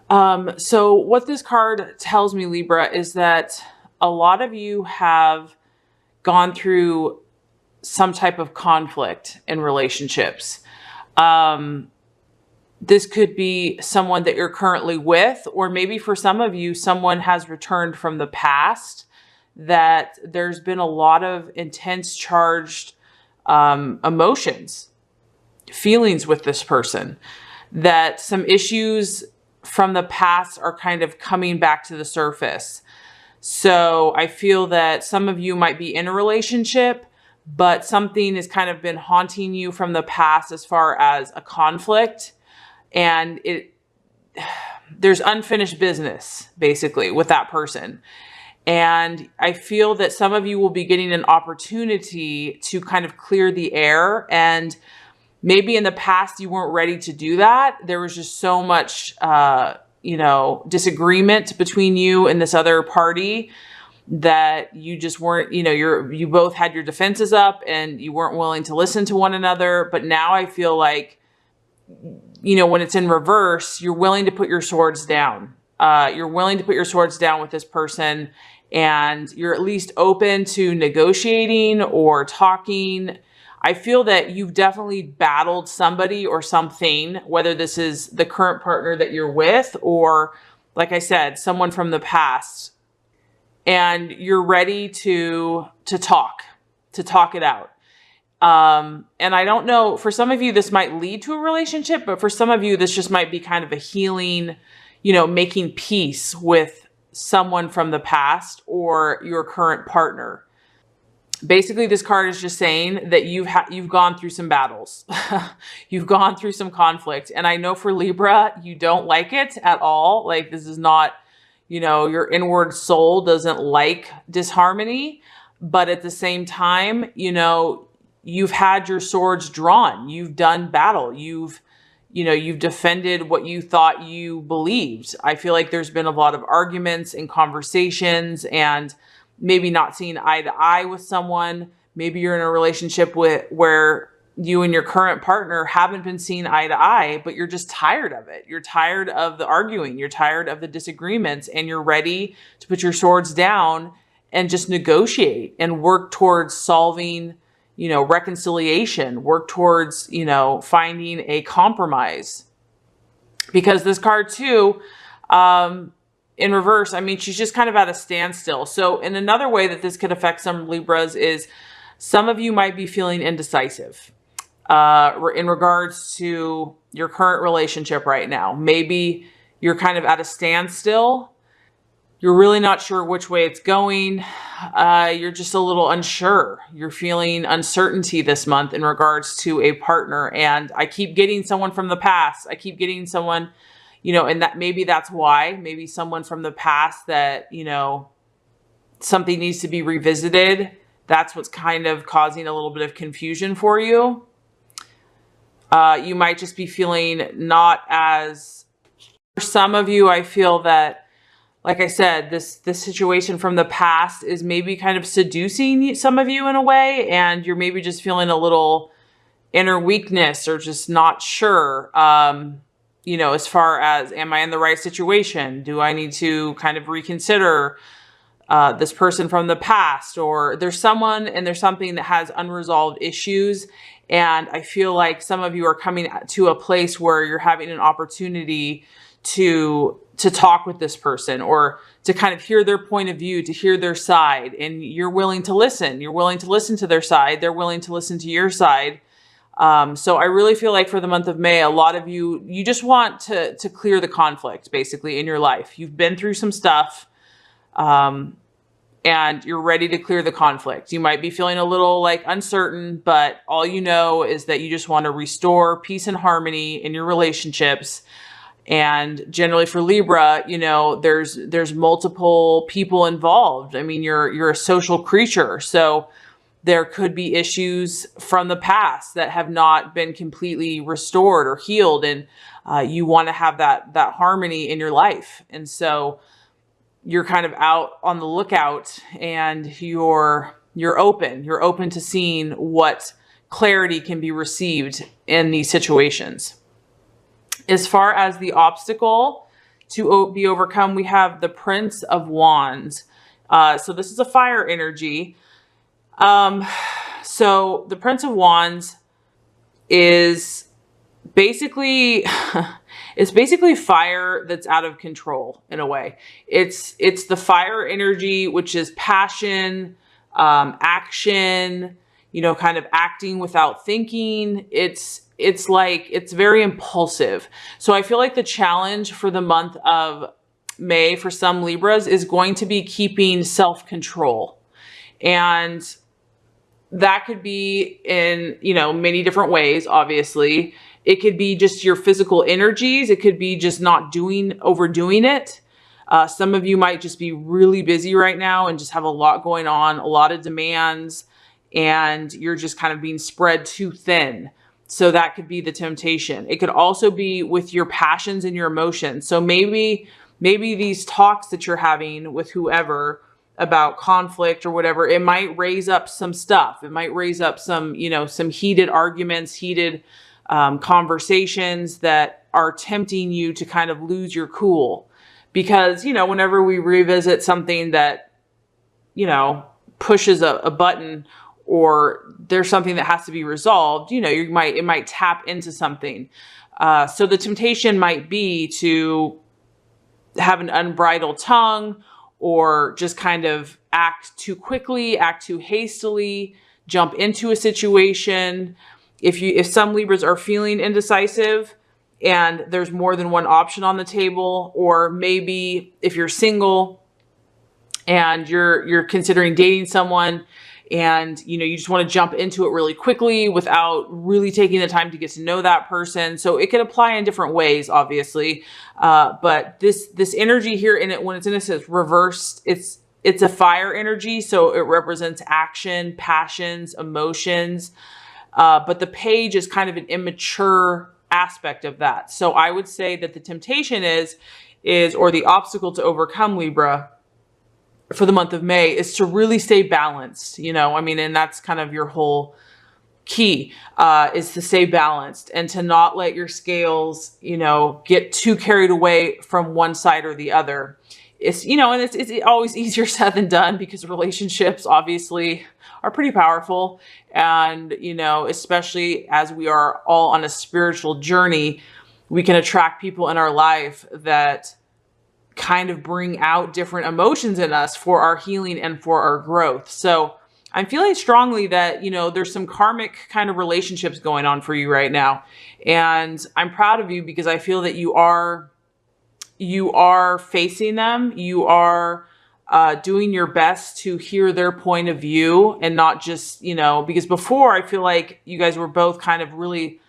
So what this card tells me, Libra, is that a lot of you have gone through some type of conflict in relationships. This could be someone that you're currently with, or maybe for some of you, someone has returned from the past, that there's been a lot of intense charged emotions, feelings with this person, that some issues from the past are kind of coming back to the surface. So I feel that some of you might be in a relationship, but something has kind of been haunting you from the past as far as a conflict. And there's unfinished business basically with that person. And I feel that some of you will be getting an opportunity to kind of clear the air. And maybe in the past you weren't ready to do that. There was just so much, disagreement between you and this other party that you just weren't, you both had your defenses up and you weren't willing to listen to one another. But now I feel like, when it's in reverse, you're willing to put your swords down. You're willing to put your swords down with this person, and you're at least open to negotiating or talking. I feel that you've definitely battled somebody or something, whether this is the current partner that you're with, or like I said, someone from the past, and you're ready to talk it out. And I don't know, for some of you, this might lead to a relationship, but for some of you, this just might be kind of a healing, making peace with someone from the past or your current partner. Basically, this card is just saying that you've gone through some battles. You've gone through some conflict. And I know for Libra, you don't like it at all. Like, this is not, your inward soul doesn't like disharmony. But at the same time, you've had your swords drawn. You've done battle. You've defended what you thought you believed. I feel like there's been a lot of arguments and conversations, and maybe not seeing eye to eye with someone. Maybe you're in a relationship where you and your current partner haven't been seeing eye to eye, but you're just tired of it. You're tired of the arguing. You're tired of the disagreements, and you're ready to put your swords down and just negotiate and work towards solving, reconciliation, work towards, finding a compromise. Because this card too, in reverse, she's just kind of at a standstill. So in another way that this could affect some Libras is some of you might be feeling indecisive in regards to your current relationship right now. Maybe you're kind of at a standstill. You're really not sure which way it's going. You're just a little unsure. You're feeling uncertainty this month in regards to a partner. And I keep getting someone from the past. I keep getting someone, and that maybe that's why. Maybe someone from the past that, something needs to be revisited. That's what's kind of causing a little bit of confusion for you. You might just be feeling not as, for some of you, I feel that, like I said, this situation from the past is maybe kind of seducing some of you in a way, and you're maybe just feeling a little inner weakness or just not sure, as far as, am I in the right situation? Do I need to kind of reconsider this person from the past? Or there's someone and there's something that has unresolved issues. And I feel like some of you are coming to a place where you're having an opportunity to talk with this person, or to kind of hear their point of view, to hear their side, and you're willing to listen. You're willing to listen to their side. They're willing to listen to your side. So I really feel like for the month of May, a lot of you just want to clear the conflict basically in your life. You've been through some stuff, and you're ready to clear the conflict. You might be feeling a little like uncertain, but all you know is that you just want to restore peace and harmony in your relationships. And generally for Libra, there's multiple people involved. You're a social creature. So there could be issues from the past that have not been completely restored or healed. And you want to have that harmony in your life. And so you're kind of out on the lookout, and you're open to seeing what clarity can be received in these situations. As far as the obstacle, to be overcome, we have the Prince of Wands. So this is a fire energy. So the Prince of Wands is basically it's basically fire that's out of control in a way. It's the fire energy, which is passion, action, you know, kind of acting without thinking. It's very impulsive. So I feel like the challenge for the month of May for some Libras is going to be keeping self-control. And that could be in, you know, many different ways, obviously. It could be just your physical energies. It could be just not overdoing it. Some of you might just be really busy right now and just have a lot going on, a lot of demands, and you're just kind of being spread too thin. So that could be the temptation. It could also be with your passions and your emotions. So maybe these talks that you're having with whoever about conflict or whatever, it might raise up some stuff. It might raise up some, you know, some heated arguments, heated conversations that are tempting you to kind of lose your cool. Because, you know, whenever we revisit something that, you know, pushes a button, or there's something that has to be resolved, you know, it might tap into something. So the temptation might be to have an unbridled tongue, or just kind of act too quickly, act too hastily, jump into a situation. If some Libras are feeling indecisive and there's more than one option on the table, or maybe if you're single and you're considering dating someone, and, you know, you just want to jump into it really quickly without really taking the time to get to know that person. So it can apply in different ways, obviously. But this energy here in it, when it's in a sense reversed, it's a fire energy. So it represents action, passions, emotions. But the page is kind of an immature aspect of that. So I would say that the temptation or the obstacle to overcome, Libra, for the month of May, is to really stay balanced, you know, I mean, and that's kind of your whole key, is to stay balanced and to not let your scales, you know, get too carried away from one side or the other. It's, you know, and it's always easier said than done, because relationships obviously are pretty powerful. And, you know, especially as we are all on a spiritual journey, we can attract people in our life that kind of bring out different emotions in us for our healing and for our growth. So I'm feeling strongly that, you know, there's some karmic kind of relationships going on for you right now. And I'm proud of you, because I feel that you are facing them. You are doing your best to hear their point of view, and not just, you know, because before I feel like you guys were both kind of really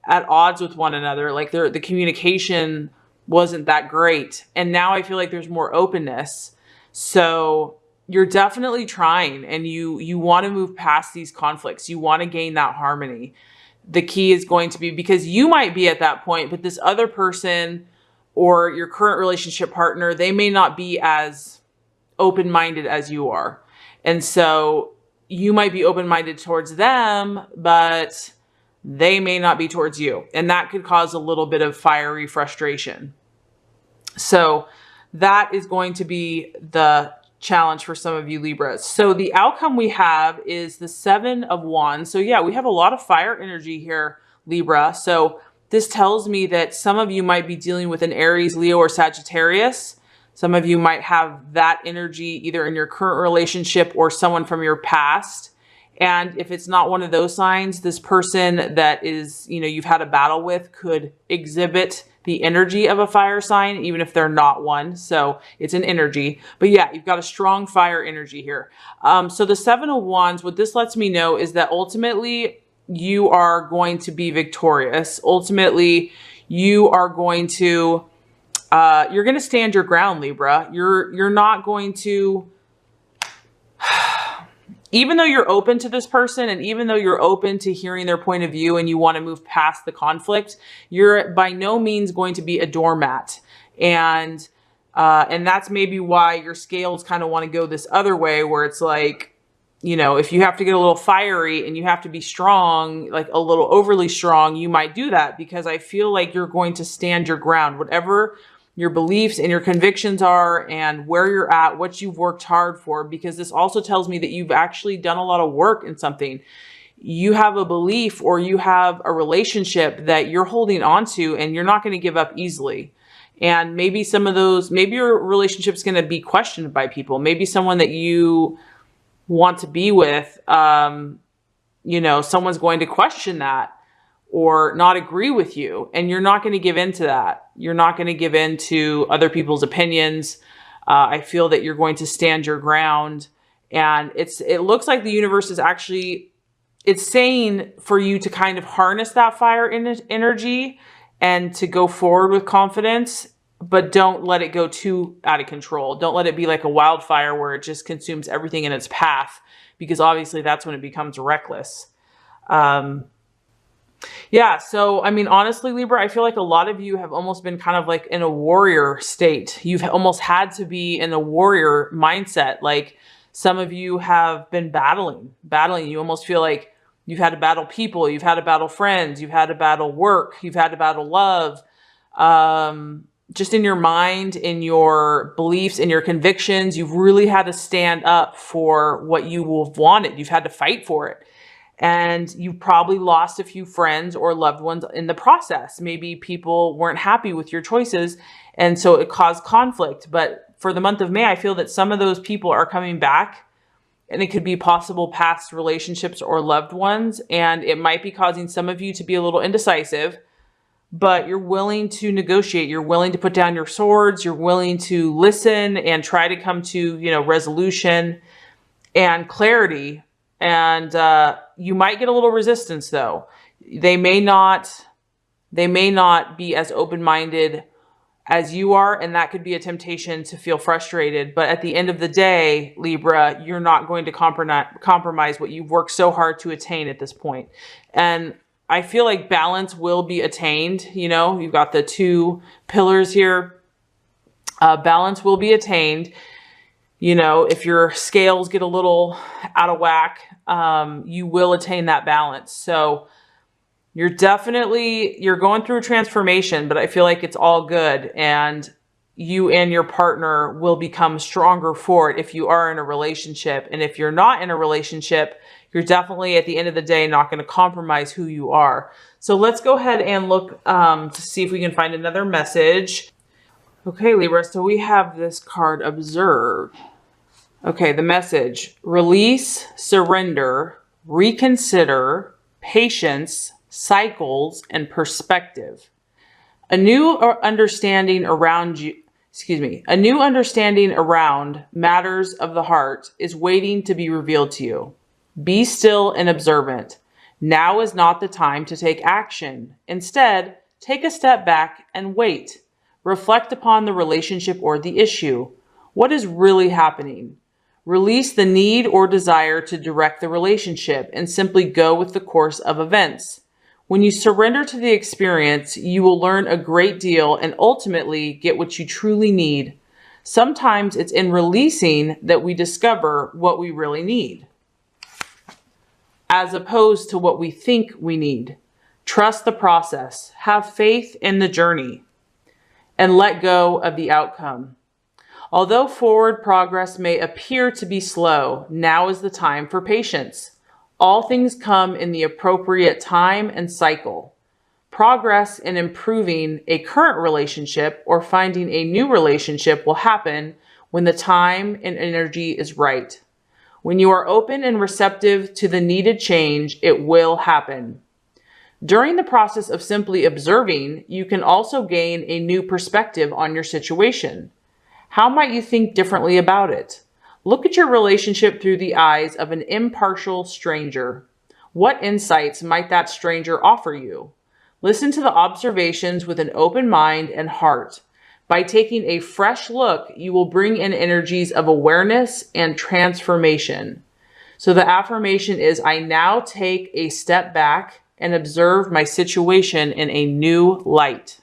at odds with one another. Like the communication wasn't that great. And now I feel like there's more openness. So you're definitely trying, and you want to move past these conflicts. You want to gain that harmony. The key is going to be, because you might be at that point, but this other person or your current relationship partner, they may not be as open-minded as you are. And so you might be open-minded towards them, but they may not be towards you. And that could cause a little bit of fiery frustration. So that is going to be the challenge for some of you Libras. So the outcome we have is the 7 of Wands. So yeah, we have a lot of fire energy here, Libra. So this tells me that some of you might be dealing with an Aries, Leo, or Sagittarius. Some of you might have that energy either in your current relationship or someone from your past. And if it's not one of those signs, this person that is, you know, you've had a battle with could exhibit the energy of a fire sign, even if they're not one. So it's an energy. But yeah, you've got a strong fire energy here. So the 7 of Wands, what this lets me know is that ultimately you are going to be victorious. Ultimately, you are going to, you're going to stand your ground, Libra. You're not going to, even though you're open to this person, and even though you're open to hearing their point of view and you want to move past the conflict, you're by no means going to be a doormat. And that's maybe why your scales kind of want to go this other way, where it's like, you know, if you have to get a little fiery and you have to be strong, like a little overly strong, you might do that, because I feel like you're going to stand your ground. Whatever your beliefs and your convictions are and where you're at, what you've worked hard for, because this also tells me that you've actually done a lot of work in something. You have a belief or you have a relationship that you're holding on to and you're not going to give up easily. And maybe maybe your relationship's going to be questioned by people. Maybe someone that you want to be with, someone's going to question that or not agree with you. And you're not going to give in to that. You're not going to give in to other people's opinions. I feel that you're going to stand your ground. And it looks like the universe is actually, it's saying for you to kind of harness that fire energy and to go forward with confidence, but don't let it go too out of control. Don't let it be like a wildfire where it just consumes everything in its path, because obviously that's when it becomes reckless. Yeah. So, I mean, honestly, Libra, I feel like a lot of you have almost been kind of like in a warrior state. You've almost had to be in a warrior mindset. Like some of you have been battling. You almost feel like you've had to battle people. You've had to battle friends. You've had to battle work. You've had to battle love. Just in your mind, in your beliefs, in your convictions, you've really had to stand up for what you have wanted. You've had to fight for it. And you probably lost a few friends or loved ones in the process. Maybe people weren't happy with your choices, and so it caused conflict. But for the month of May, I feel that some of those people are coming back, and it could be possible past relationships or loved ones. And it might be causing some of you to be a little indecisive, but you're willing to negotiate. You're willing to put down your swords. You're willing to listen and try to come to, resolution and clarity. And you might get a little resistance though. They may not be as open-minded as you are, and that could be a temptation to feel frustrated. But at the end of the day, Libra, you're not going to compromise what you've worked so hard to attain at this point. And I feel like balance will be attained. You've got the two pillars here. Balance will be attained. If your scales get a little out of whack, you will attain that balance. So you're going through a transformation, but I feel like it's all good. And you and your partner will become stronger for it if you are in a relationship. And if you're not in a relationship, you're definitely at the end of the day not going to compromise who you are. So let's go ahead and look to see if we can find another message. Okay, Libra, so we have this card, Observe. Okay, the message: release, surrender, reconsider, patience, cycles, and perspective. A new understanding around matters of the heart is waiting to be revealed to you. Be still and observant. Now is not the time to take action. Instead, take a step back and wait. Reflect upon the relationship or the issue. What is really happening? Release the need or desire to direct the relationship and simply go with the course of events. When you surrender to the experience, you will learn a great deal and ultimately get what you truly need. Sometimes it's in releasing that we discover what we really need, as opposed to what we think we need. Trust the process, have faith in the journey, and let go of the outcome. Although forward progress may appear to be slow, now is the time for patience. All things come in the appropriate time and cycle. Progress in improving a current relationship or finding a new relationship will happen when the time and energy is right. When you are open and receptive to the needed change, it will happen. During the process of simply observing, you can also gain a new perspective on your situation. How might you think differently about it? Look at your relationship through the eyes of an impartial stranger. What insights might that stranger offer you? Listen to the observations with an open mind and heart. By taking a fresh look, you will bring in energies of awareness and transformation. So the affirmation is, I now take a step back and observe my situation in a new light.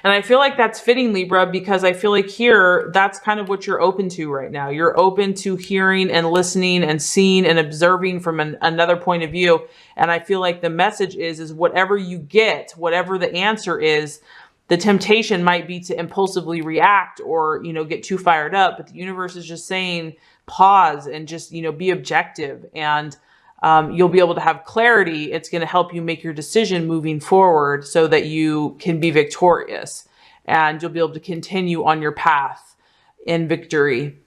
And I feel like that's fitting, Libra, because I feel like here, that's kind of what you're open to right now. You're open to hearing and listening and seeing and observing from another point of view. And I feel like the message is whatever you get, whatever the answer is, the temptation might be to impulsively react or, get too fired up. But the universe is just saying, pause and just, be objective. And you'll be able to have clarity. It's going to help you make your decision moving forward so that you can be victorious. And you'll be able to continue on your path in victory.